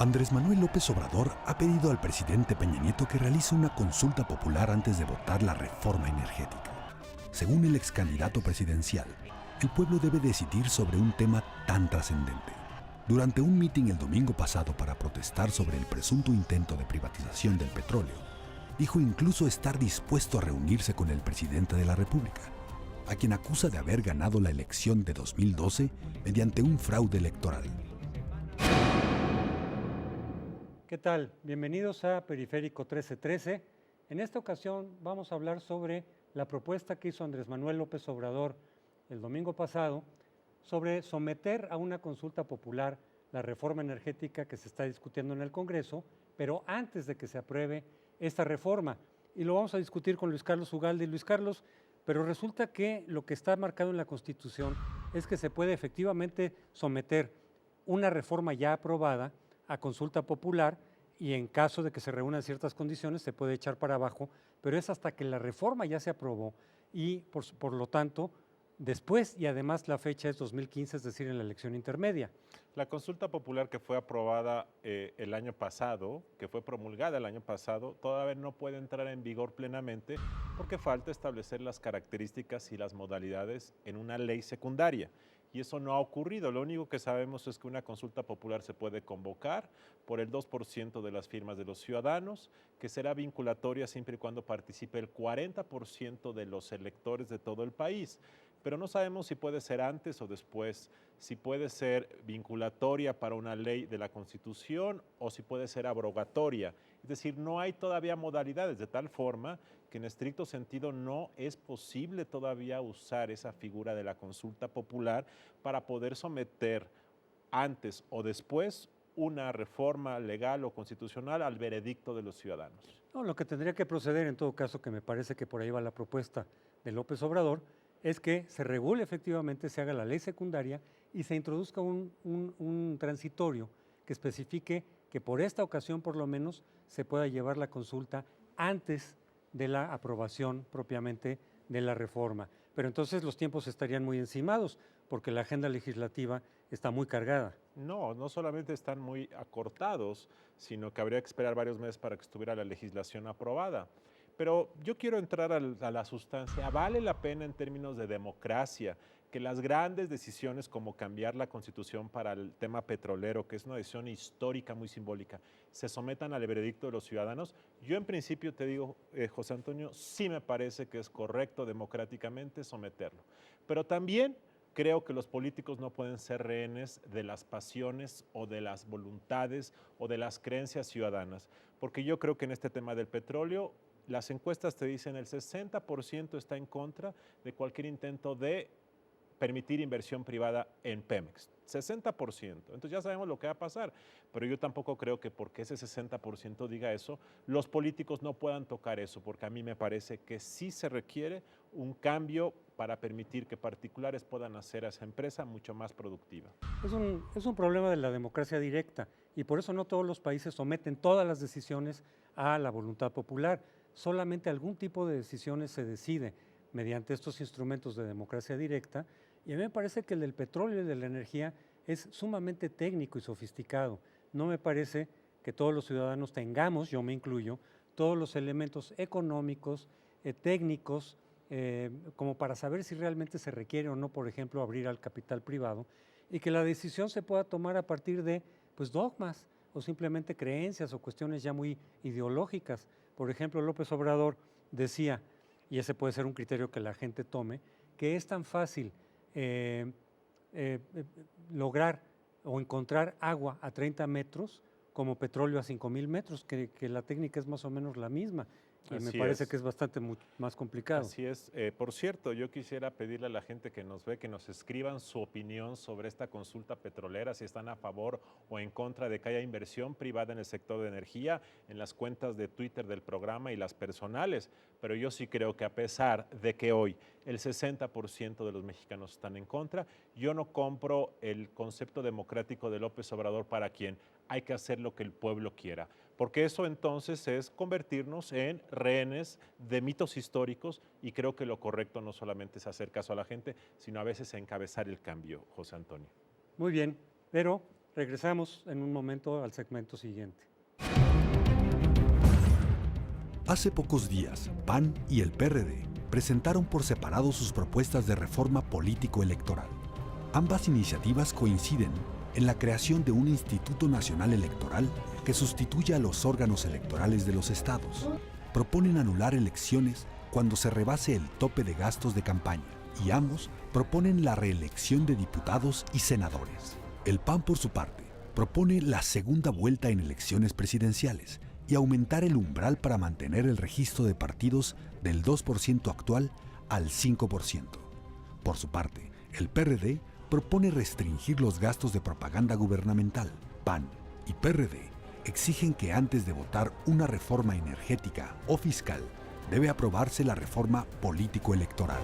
Andrés Manuel López Obrador ha pedido al presidente Peña Nieto que realice una consulta popular antes de votar la reforma energética. Según el ex candidato presidencial, el pueblo debe decidir sobre un tema tan trascendente. Durante un mitin el domingo pasado para protestar sobre el presunto intento de privatización del petróleo, dijo incluso estar dispuesto a reunirse con el presidente de la República, a quien acusa de haber ganado la elección de 2012 mediante un fraude electoral. ¿Qué tal? Bienvenidos a Periférico 1313. En esta ocasión vamos a hablar sobre la propuesta que hizo Andrés Manuel López Obrador el domingo pasado sobre someter a una consulta popular la reforma energética que se está discutiendo en el Congreso, pero antes de que se apruebe esta reforma. Y lo vamos a discutir con Luis Carlos Ugalde. Luis Carlos, pero resulta que lo que está marcado en la Constitución es que se puede efectivamente someter una reforma ya aprobada a consulta popular y en caso de que se reúnan ciertas condiciones se puede echar para abajo, pero es hasta que la reforma ya se aprobó y por lo tanto después, y además la fecha es 2015, es decir, en la elección intermedia. La consulta popular que fue aprobada el año pasado, que fue promulgada el año pasado, todavía no puede entrar en vigor plenamente porque falta establecer las características y las modalidades en una ley secundaria. Y eso no ha ocurrido. Lo único que sabemos es que una consulta popular se puede convocar por el 2% de las firmas de los ciudadanos, que será vinculatoria siempre y cuando participe el 40% de los electores de todo el país. Pero no sabemos si puede ser antes o después, si puede ser vinculatoria para una ley de la Constitución o si puede ser abrogatoria. Es decir, no hay todavía modalidades, de tal forma que en estricto sentido no es posible todavía usar esa figura de la consulta popular para poder someter antes o después una reforma legal o constitucional al veredicto de los ciudadanos. No, lo que tendría que proceder en todo caso, que me parece que por ahí va la propuesta de López Obrador, es que se regule efectivamente, se haga la ley secundaria y se introduzca un transitorio que especifique que por esta ocasión por lo menos se pueda llevar la consulta antes de la aprobación propiamente de la reforma. Pero entonces los tiempos estarían muy encimados porque la agenda legislativa está muy cargada. No, no solamente están muy acortados, sino que habría que esperar varios meses para que estuviera la legislación aprobada. Pero yo quiero entrar a la sustancia. ¿Vale la pena en términos de democracia que las grandes decisiones como cambiar la Constitución para el tema petrolero, que es una decisión histórica muy simbólica, se sometan al veredicto de los ciudadanos? Yo en principio te digo, José Antonio, sí me parece que es correcto democráticamente someterlo. Pero también creo que los políticos no pueden ser rehenes de las pasiones o de las voluntades o de las creencias ciudadanas, porque yo creo que en este tema del petróleo las encuestas te dicen el 60% está en contra de cualquier intento de permitir inversión privada en Pemex. 60%. Entonces ya sabemos lo que va a pasar, pero yo tampoco creo que porque ese 60% diga eso, los políticos no puedan tocar eso, porque a mí me parece que sí se requiere un cambio para permitir que particulares puedan hacer a esa empresa mucho más productiva. Es un problema de la democracia directa y por eso no todos los países someten todas las decisiones a la voluntad popular. Solamente algún tipo de decisiones se decide mediante estos instrumentos de democracia directa y a mí me parece que el del petróleo y de la energía es sumamente técnico y sofisticado. No me parece que todos los ciudadanos tengamos, yo me incluyo, todos los elementos económicos, técnicos, como para saber si realmente se requiere o no, por ejemplo, abrir al capital privado y que la decisión se pueda tomar a partir de pues, dogmas o simplemente creencias o cuestiones ya muy ideológicas. Por ejemplo, López Obrador decía, y ese puede ser un criterio que la gente tome, que es tan fácil lograr o encontrar agua a 30 metros como petróleo a 5,000 metros, que la técnica es más o menos la misma. Y me parece que es bastante más complicado. Así es. Por cierto, yo quisiera pedirle a la gente que nos ve que nos escriban su opinión sobre esta consulta petrolera, si están a favor o en contra de que haya inversión privada en el sector de energía, en las cuentas de Twitter del programa y las personales. Pero yo sí creo que a pesar de que hoy el 60% de los mexicanos están en contra, yo no compro el concepto democrático de López Obrador para quien hay que hacer lo que el pueblo quiera, porque eso entonces es convertirnos en rehenes de mitos históricos y creo que lo correcto no solamente es hacer caso a la gente, sino a veces encabezar el cambio, José Antonio. Muy bien, pero Regresamos en un momento al segmento siguiente. Hace pocos días, PAN y el PRD presentaron por separado sus propuestas de reforma político-electoral. Ambas iniciativas coinciden en la creación de un Instituto Nacional Electoral que sustituya a los órganos electorales de los estados. Proponen anular elecciones cuando se rebase el tope de gastos de campaña, y ambos proponen la reelección de diputados y senadores. El PAN, por su parte, propone la segunda vuelta en elecciones presidenciales y aumentar el umbral para mantener el registro de partidos del 2% actual al 5%. Por su parte, el PRD propone restringir los gastos de propaganda gubernamental. PAN y PRD exigen que antes de votar una reforma energética o fiscal, debe aprobarse la reforma político-electoral.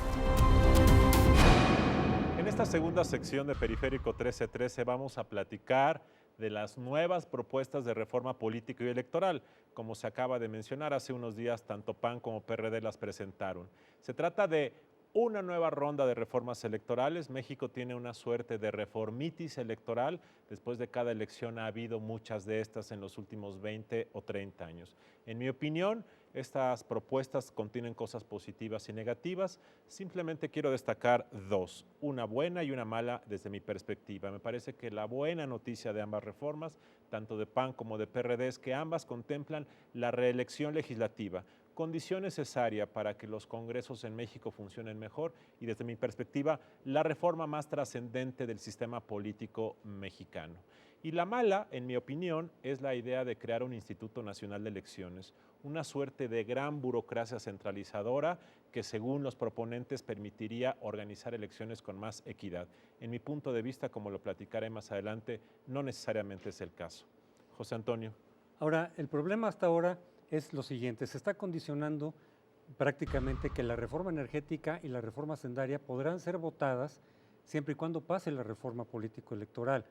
En esta segunda sección de Periférico 1313 vamos a platicar de las nuevas propuestas de reforma político y electoral. Como se acaba de mencionar, hace unos días tanto PAN como PRD las presentaron. Se trata de una nueva ronda de reformas electorales. México tiene una suerte de reformitis electoral. Después de cada elección ha habido muchas de estas en los últimos 20 o 30 años. En mi opinión, estas propuestas contienen cosas positivas y negativas. Simplemente quiero destacar dos, una buena y una mala desde mi perspectiva. Me parece que la buena noticia de ambas reformas, tanto de PAN como de PRD, es que ambas contemplan la reelección legislativa, condición necesaria para que los congresos en México funcionen mejor y desde mi perspectiva, la reforma más trascendente del sistema político mexicano. Y la mala, en mi opinión, es la idea de crear un Instituto Nacional de Elecciones, una suerte de gran burocracia centralizadora que según los proponentes permitiría organizar elecciones con más equidad. En mi punto de vista, como lo platicaré más adelante, no necesariamente es el caso. José Antonio. Ahora, el problema hasta ahora es lo siguiente, se está condicionando prácticamente que la reforma energética y la reforma hacendaria podrán ser votadas siempre y cuando pase la reforma político-electoral,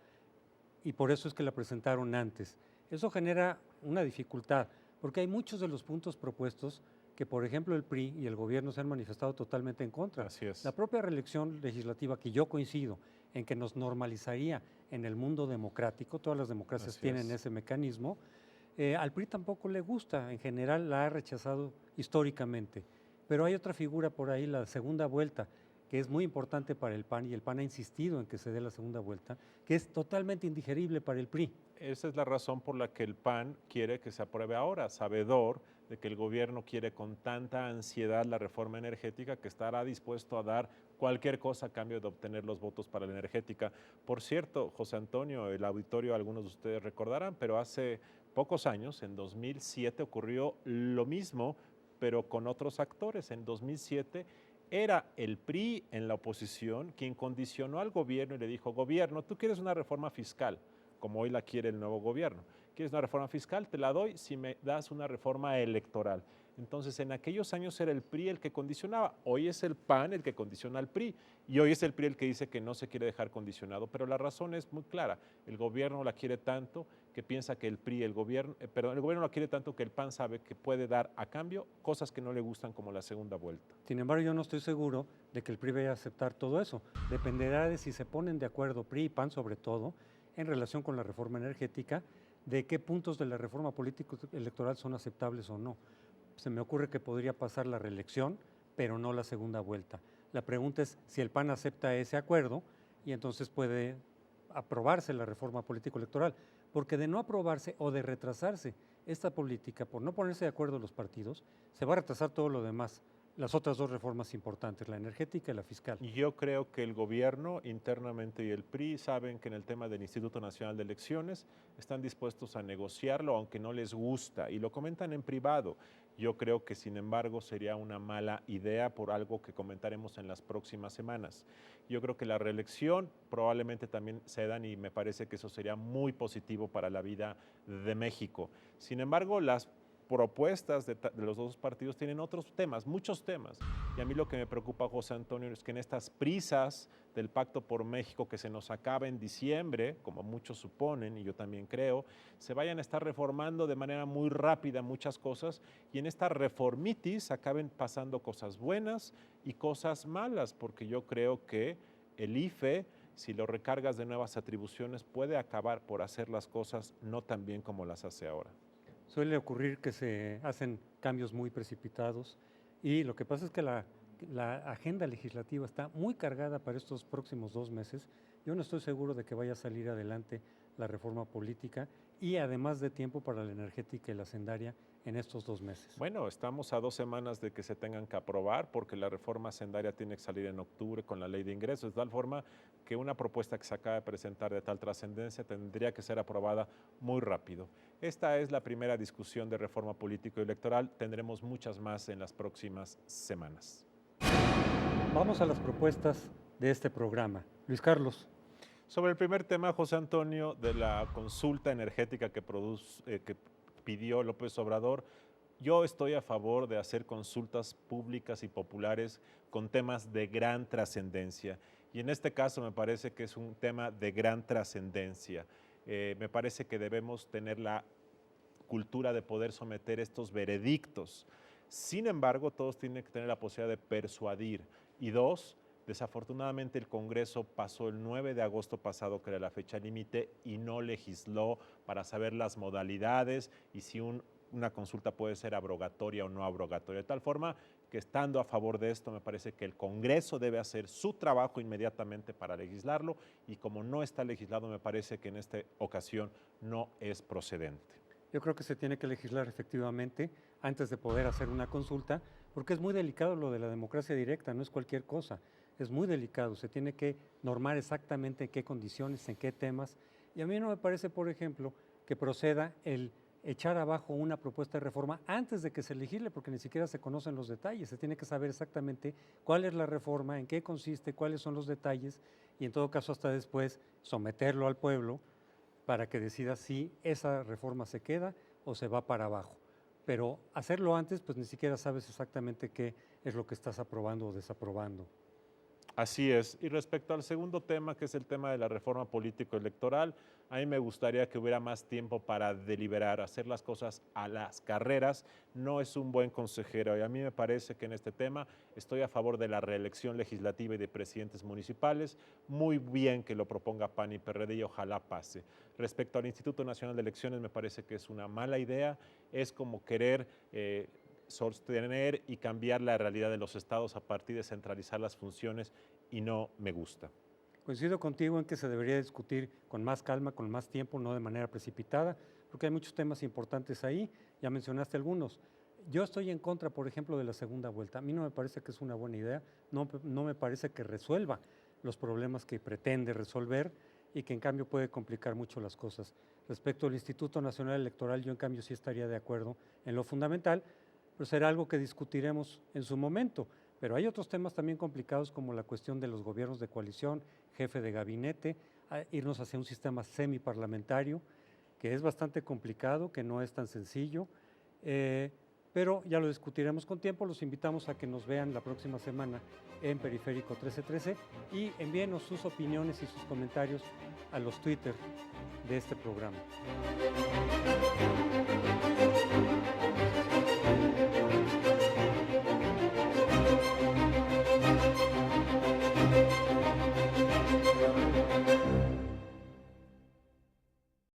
y por eso es que la presentaron antes. Eso genera una dificultad, porque hay muchos de los puntos propuestos que, por ejemplo, el PRI y el gobierno se han manifestado totalmente en contra. Así es. La propia reelección legislativa, que yo coincido en que nos normalizaría en el mundo democrático, todas las democracias tienen ese mecanismo, al PRI tampoco le gusta, en general la ha rechazado históricamente. Pero hay otra figura por ahí, la segunda vuelta, que es muy importante para el PAN, y el PAN ha insistido en que se dé la segunda vuelta, que es totalmente indigerible para el PRI. Esa es la razón por la que el PAN quiere que se apruebe ahora, sabedor de que el gobierno quiere con tanta ansiedad la reforma energética que estará dispuesto a dar cualquier cosa a cambio de obtener los votos para la energética. Por cierto, José Antonio, el auditorio, algunos de ustedes recordarán, pero hace pocos años, en 2007, ocurrió lo mismo, pero con otros actores. En 2007 era el PRI en la oposición quien condicionó al gobierno y le dijo, gobierno, tú quieres una reforma fiscal, como hoy la quiere el nuevo gobierno. ¿Quieres una reforma fiscal? Te la doy si me das una reforma electoral. Entonces, en aquellos años era el PRI el que condicionaba. Hoy es el PAN el que condiciona al PRI. Y hoy es el PRI el que dice que no se quiere dejar condicionado. Pero la razón es muy clara. El gobierno la quiere tanto que piensa que el PRI, el gobierno la quiere tanto que el PAN sabe que puede dar a cambio cosas que no le gustan como la segunda vuelta. Sin embargo, yo no estoy seguro de que el PRI vaya a aceptar todo eso. Dependerá de si se ponen de acuerdo PRI y PAN sobre todo en relación con la reforma energética, de qué puntos de la reforma político-electoral son aceptables o no. Se me ocurre que podría pasar la reelección, pero no la segunda vuelta. La pregunta es si el PAN acepta ese acuerdo y entonces puede aprobarse la reforma político-electoral, porque de no aprobarse o de retrasarse esta política por no ponerse de acuerdo los partidos, se va a retrasar todo lo demás. Las otras dos reformas importantes, la energética y la fiscal. Yo creo que el gobierno internamente y el PRI saben que en el tema del Instituto Nacional de Elecciones están dispuestos a negociarlo, aunque no les gusta, y lo comentan en privado. Yo creo que, sin embargo, sería una mala idea por algo que comentaremos en las próximas semanas. Yo creo que la reelección probablemente también se dan y me parece que eso sería muy positivo para la vida de México. Sin embargo, las propuestas de los dos partidos tienen otros temas, muchos temas. Y a mí lo que me preocupa, José Antonio, es que en estas prisas del Pacto por México que se nos acaba en diciembre, como muchos suponen, y yo también creo, se vayan a estar reformando de manera muy rápida muchas cosas y en esta reformitis acaben pasando cosas buenas y cosas malas, porque yo creo que el IFE si lo recargas de nuevas atribuciones, puede acabar por hacer las cosas no tan bien como las hace ahora. Suele ocurrir que se hacen cambios muy precipitados y lo que pasa es que la agenda legislativa está muy cargada para estos próximos 2 meses. Yo no estoy seguro de que vaya a salir adelante la reforma política y además de tiempo para la energética y la hacendaria en estos 2 meses. Bueno, estamos a 2 semanas de que se tengan que aprobar porque la reforma hacendaria tiene que salir en octubre con la ley de ingresos, de tal forma que una propuesta que se acaba de presentar de tal trascendencia tendría que ser aprobada muy rápido. Esta es la primera discusión de reforma político-electoral, tendremos muchas más en las próximas semanas. Vamos a las propuestas de este programa. Luis Carlos. Sobre el primer tema, José Antonio, de la consulta energética que pidió López Obrador, yo estoy a favor de hacer consultas públicas y populares con temas de gran trascendencia. Y en este caso me parece que es un tema de gran trascendencia. Me parece que debemos tener la cultura de poder someter estos veredictos. Sin embargo, todos tienen que tener la posibilidad de persuadir. Y dos, desafortunadamente el Congreso pasó el 9 de agosto pasado, que era la fecha límite, y no legisló para saber las modalidades y si una consulta puede ser abrogatoria o no abrogatoria. De tal forma que, estando a favor de esto, me parece que el Congreso debe hacer su trabajo inmediatamente para legislarlo, y como no está legislado, me parece que en esta ocasión no es procedente. Yo creo que se tiene que legislar efectivamente antes de poder hacer una consulta, porque es muy delicado lo de la democracia directa, no es cualquier cosa. Es muy delicado, se tiene que normar exactamente en qué condiciones, en qué temas. Y a mí no me parece, por ejemplo, que proceda el echar abajo una propuesta de reforma antes de que se legisle, porque ni siquiera se conocen los detalles. Se tiene que saber exactamente cuál es la reforma, en qué consiste, cuáles son los detalles, y en todo caso hasta después someterlo al pueblo para que decida si esa reforma se queda o se va para abajo. Pero hacerlo antes, pues ni siquiera sabes exactamente qué es lo que estás aprobando o desaprobando. Así es. Y respecto al segundo tema, que es el tema de la reforma político-electoral, a mí me gustaría que hubiera más tiempo para deliberar, hacer las cosas a las carreras. No es un buen consejero, y a mí me parece que en este tema estoy a favor de la reelección legislativa y de presidentes municipales. Muy bien que lo proponga PAN y PRD y ojalá pase. Respecto al Instituto Nacional de Elecciones, me parece que es una mala idea. Es como querer sostener y cambiar la realidad de los estados a partir de centralizar las funciones, y no me gusta. Coincido contigo en que se debería discutir con más calma, con más tiempo, no de manera precipitada, porque hay muchos temas importantes ahí, ya mencionaste algunos. Yo estoy en contra, por ejemplo, de la segunda vuelta. A mí no me parece que es una buena idea, no me parece que resuelva los problemas que pretende resolver y que en cambio puede complicar mucho las cosas. Respecto al Instituto Nacional Electoral, yo en cambio sí estaría de acuerdo en lo fundamental, pero será algo que discutiremos en su momento. Pero hay otros temas también complicados, como la cuestión de los gobiernos de coalición, jefe de gabinete, irnos hacia un sistema semiparlamentario, que es bastante complicado, que no es tan sencillo, pero ya lo discutiremos con tiempo. Los invitamos a que nos vean la próxima semana en Periférico 1313 y envíenos sus opiniones y sus comentarios a los Twitter de este programa.